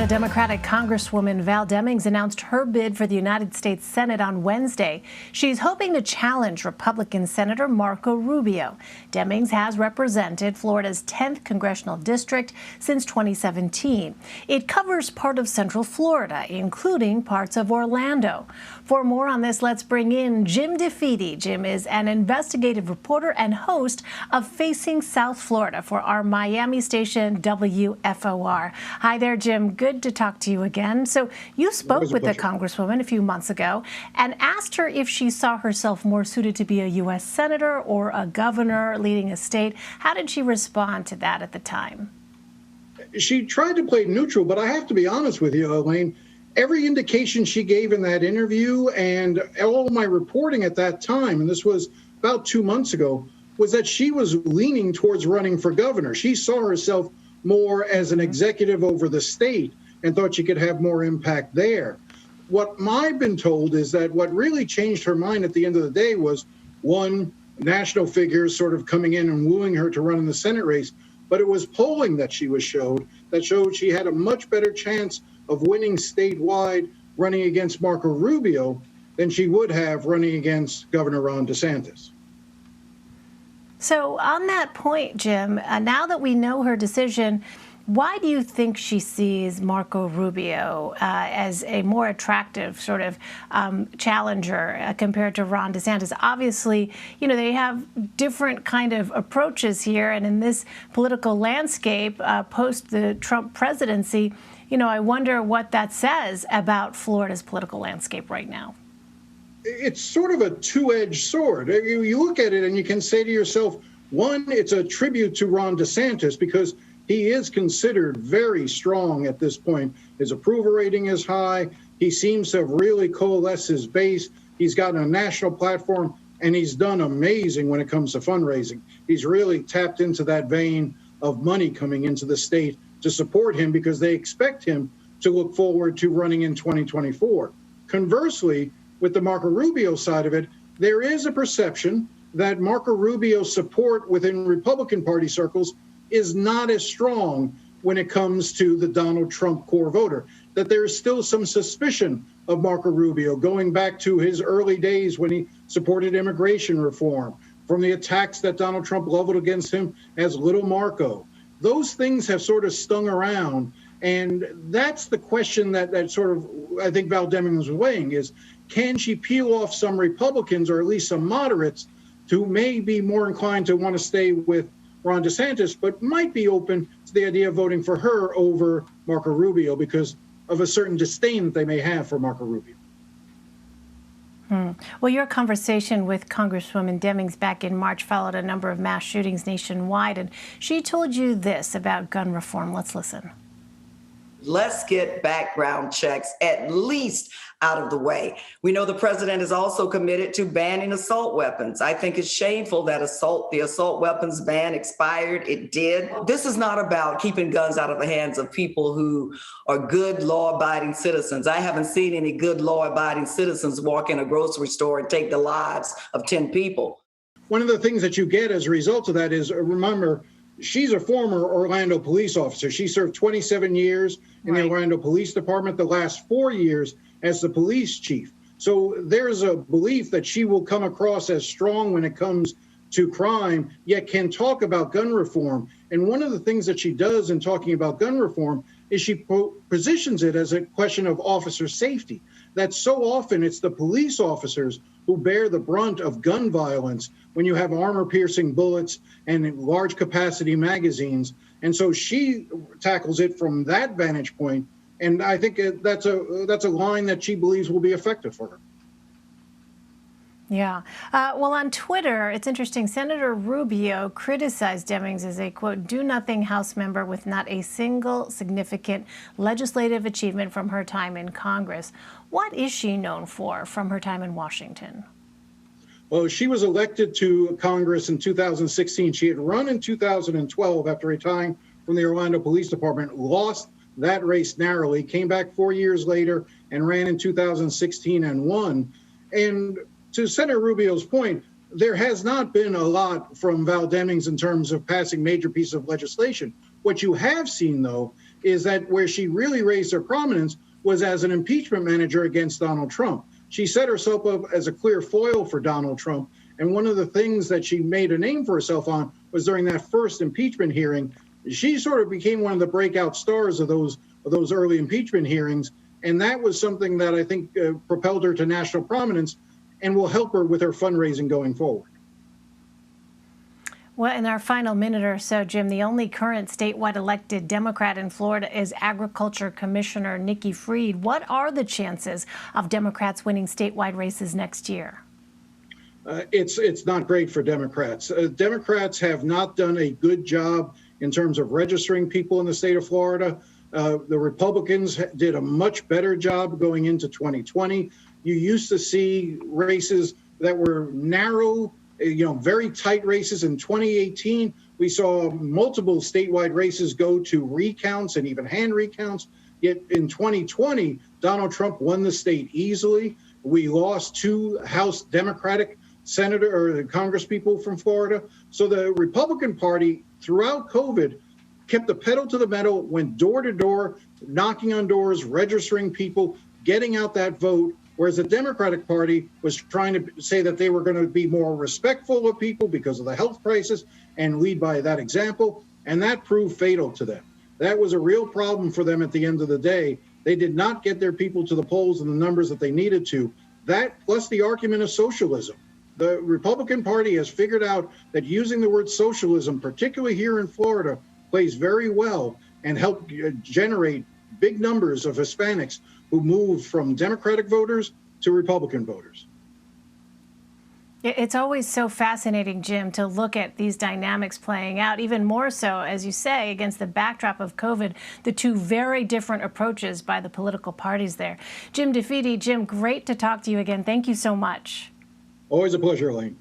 Florida Democratic Congresswoman Val Demings announced her bid for the United States Senate on Wednesday. She's hoping to challenge Republican Senator Marco Rubio. Demings has represented Florida's 10th congressional district since 2017. It covers part of Central Florida, including parts of Orlando. For more on this, let's bring in Jim DeFede. Jim is an investigative reporter and host of Facing South Florida for our Miami station WFOR. Hi there, Jim. Good to talk to you again. So you spoke with the Congresswoman a few months ago and asked her if she saw herself more suited to be a U.S. senator or a governor leading a state. How did she respond to that at the time? She tried to play neutral, but I have to be honest with you, Elaine. Every indication she gave in that interview and all my reporting at that time, and this was about 2 months ago, was that she was leaning towards running for governor. She saw herself more as an executive over the state and thought she could have more impact there. What I've been told is that what really changed her mind at the end of the day was, one, national figures sort of coming in and wooing her to run in the Senate race, but it was polling that she showed she had a much better chance of winning statewide running against Marco Rubio than she would have running against Governor Ron DeSantis. So on that point, Jim, now that we know her decision, why do you think she sees Marco Rubio as a more attractive sort of challenger compared to Ron DeSantis? Obviously, you know, they have different kind of approaches here. And in this political landscape post the Trump presidency, you know, I wonder what that says about Florida's political landscape right now. It's sort of a two-edged sword. You look at it and you can say to yourself, one, it's a tribute to Ron DeSantis because he is considered very strong at this point. His approval rating is high. He seems to have really coalesced his base. He's gotten a national platform, and he's done amazing when it comes to fundraising. He's really tapped into that vein of money coming into the state to support him because they expect him to look forward to running in 2024. Conversely, with the Marco Rubio side of it, there is a perception that Marco Rubio's support within Republican Party circles is not as strong when it comes to the Donald Trump core voter, that there is still some suspicion of Marco Rubio going back to his early days when he supported immigration reform, from the attacks that Donald Trump leveled against him as Little Marco. Those things have sort of stung around, and that's the question that sort of, I think Val Demings was weighing is, can she peel off some Republicans or at least some moderates who may be more inclined to want to stay with Ron DeSantis, but might be open to the idea of voting for her over Marco Rubio because of a certain disdain that they may have for Marco Rubio. Well, your conversation with Congresswoman Demings back in March followed a number of mass shootings nationwide, and she told you this about gun reform. Let's listen. Let's get background checks at least out of the way. We know the president is also committed to banning assault weapons. I think it's shameful that the assault weapons ban expired. It did. This is not about keeping guns out of the hands of people who are good law-abiding citizens. I haven't seen any good law-abiding citizens walk in a grocery store and take the lives of 10 people. One of the things that you get as a result of that is, remember, she's a former Orlando police officer. She served 27 years in the Orlando Police Department, the last 4 years as the police chief. So there's a belief that she will come across as strong when it comes to crime, yet can talk about gun reform. And one of the things that she does in talking about gun reform is she positions it as a question of officer safety. That so often it's the police officers who bear the brunt of gun violence when you have armor-piercing bullets and large capacity magazines. And so she tackles it from that vantage point. And I think that's a line that she believes will be effective for her. Yeah. Well, on Twitter, it's interesting. Senator Rubio criticized Demings as a, quote, do-nothing House member with not a single significant legislative achievement from her time in Congress. What is she known for from her time in Washington? Well, she was elected to Congress in 2016. She had run in 2012 after retiring from the Orlando Police Department, lost that race narrowly, came back 4 years later and ran in 2016 and won. And to Senator Rubio's point, there has not been a lot from Val Demings in terms of passing major pieces of legislation. What you have seen, though, is that where she really raised her prominence was as an impeachment manager against Donald Trump. She set herself up as a clear foil for Donald Trump. And one of the things that she made a name for herself on was during that first impeachment hearing. She sort of became one of the breakout stars of those early impeachment hearings. And that was something that I think propelled her to national prominence and will help her with her fundraising going forward. Well, in our final minute or so, Jim, the only current statewide elected Democrat in Florida is Agriculture Commissioner Nikki Fried. What are the chances of Democrats winning statewide races next year? It's not great for Democrats. Democrats have not done a good job in terms of registering people in the state of Florida. The Republicans did a much better job going into 2020. You used to see races that were narrow, very tight races. In 2018, we saw multiple statewide races go to recounts and even hand recounts. Yet in 2020, Donald Trump won the state easily. We lost 2 House Democratic senator or congresspeople from Florida. So the Republican Party throughout COVID kept the pedal to the metal, went door to door, knocking on doors, registering people, getting out that vote. Whereas the Democratic Party was trying to say that they were going to be more respectful of people because of the health crisis and lead by that example. And that proved fatal to them. That was a real problem for them at the end of the day. They did not get their people to the polls in the numbers that they needed to. That plus the argument of socialism. The Republican Party has figured out that using the word socialism, particularly here in Florida, plays very well and help generate big numbers of Hispanics who moved from Democratic voters to Republican voters. It's always so fascinating, Jim, to look at these dynamics playing out, even more so, as you say, against the backdrop of COVID, the 2 very different approaches by the political parties there. Jim DeFede, Jim, great to talk to you again. Thank you so much. Always a pleasure, Elaine.